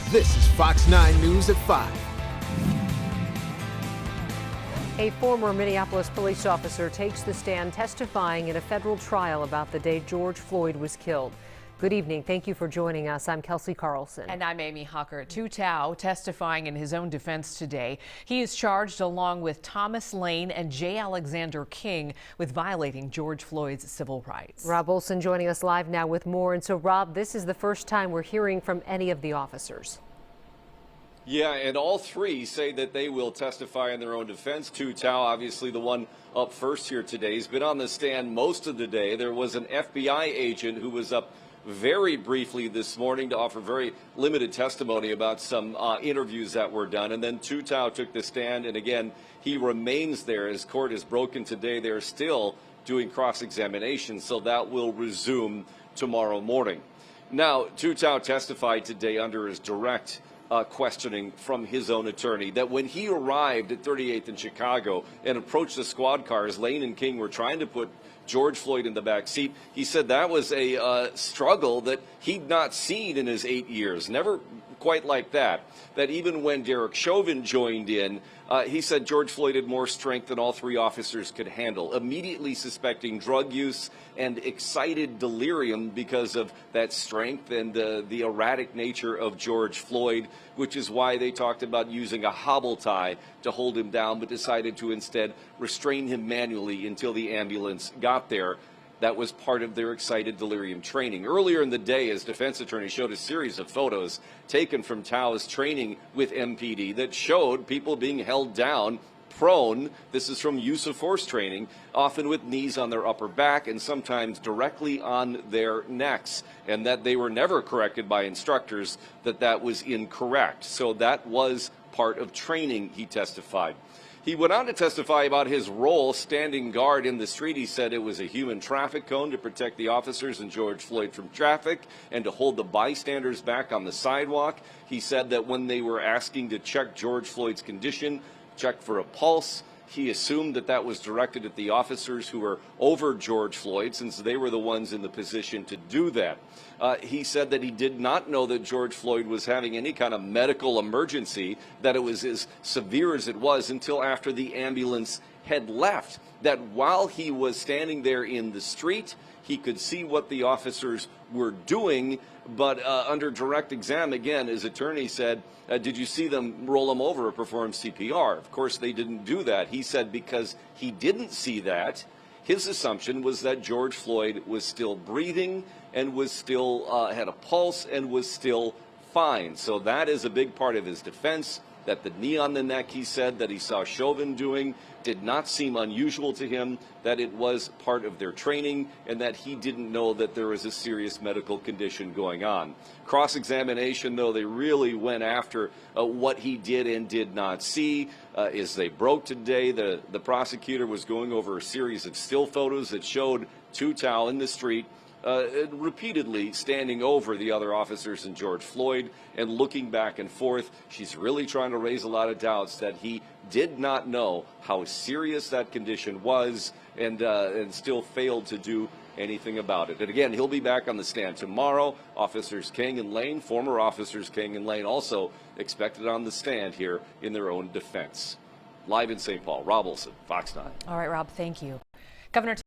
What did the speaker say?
This is Fox 9 News at 5. A former Minneapolis police officer takes the stand testifying in a federal trial about the day George Floyd was killed. Good evening. Thank you for joining us. I'm Kelsey Carlson. And I'm Amy Hucker. Tou Thao testifying in his own defense today. He is charged along with Thomas Lane and J. Alexander King with violating George Floyd's civil rights. Rob Olson joining us live now with more. And so, Rob, this is the first time we're hearing from any of the officers. Yeah, and all three say that they will testify in their own defense. Tou Thao, obviously the one up first here today, has been on the stand most of the day. There was an FBI agent who was up very briefly this morning to offer very limited testimony about some interviews that were done. And then Tou Thao took the stand, and again, he remains there. As court is broken today, they're still doing cross-examination, so that will resume tomorrow morning. Now, Tou Thao testified today under his direct questioning from his own attorney that when he arrived at 38th in Chicago and approached the squad cars, Lane and King were trying to put George Floyd in the back seat. He said that was a struggle that he'd not seen in his 8 years, never quite like that. That even when Derek Chauvin joined in, he said George Floyd had more strength than all three officers could handle, immediately suspecting drug use and excited delirium because of that strength and the erratic nature of George Floyd, which is why they talked about using a hobble tie to hold him down, but decided to instead restrain him manually until the ambulance got there. That was part of their excited delirium training. Earlier in the day, his defense attorney showed a series of photos taken from Thao's training with MPD that showed people being held down, prone. This is from use of force training, often with knees on their upper back and sometimes directly on their necks, and that they were never corrected by instructors that that was incorrect. So that was part of training, he testified. He went on to testify about his role standing guard in the street. He said it was a human traffic cone to protect the officers and George Floyd from traffic and to hold the bystanders back on the sidewalk. He said that when they were asking to check George Floyd's condition, check for a pulse, he assumed that that was directed at the officers who were over George Floyd, since they were the ones in the position to do that. He said that he did not know that George Floyd was having any kind of medical emergency, that it was as severe as it was until after the ambulance had left. That while he was standing there in the street, he could see what the officers were doing, but under direct exam, again, his attorney said, did you see them roll him over or perform CPR? Of course, they didn't do that. He said because he didn't see that, his assumption was that George Floyd was still breathing and was still had a pulse and was still fine. So that is a big part of his defense, that the knee on the neck, he said, that he saw Chauvin doing did not seem unusual to him, that it was part of their training, and that he didn't know that there was a serious medical condition going on. Cross-examination, though, they really went after what he did and did not see. As they broke today, the prosecutor was going over a series of still photos that showed Tou Thao in the street repeatedly standing over the other officers and George Floyd and looking back and forth. She's really trying to raise a lot of doubts that he did not know how serious that condition was and still failed to do anything about it. And again, he'll be back on the stand tomorrow. Officers King and Lane, former officers King and Lane, also expected on the stand here in their own defense. Live in St. Paul, Rob Olson, Fox 9. All right, Rob, thank you. Governor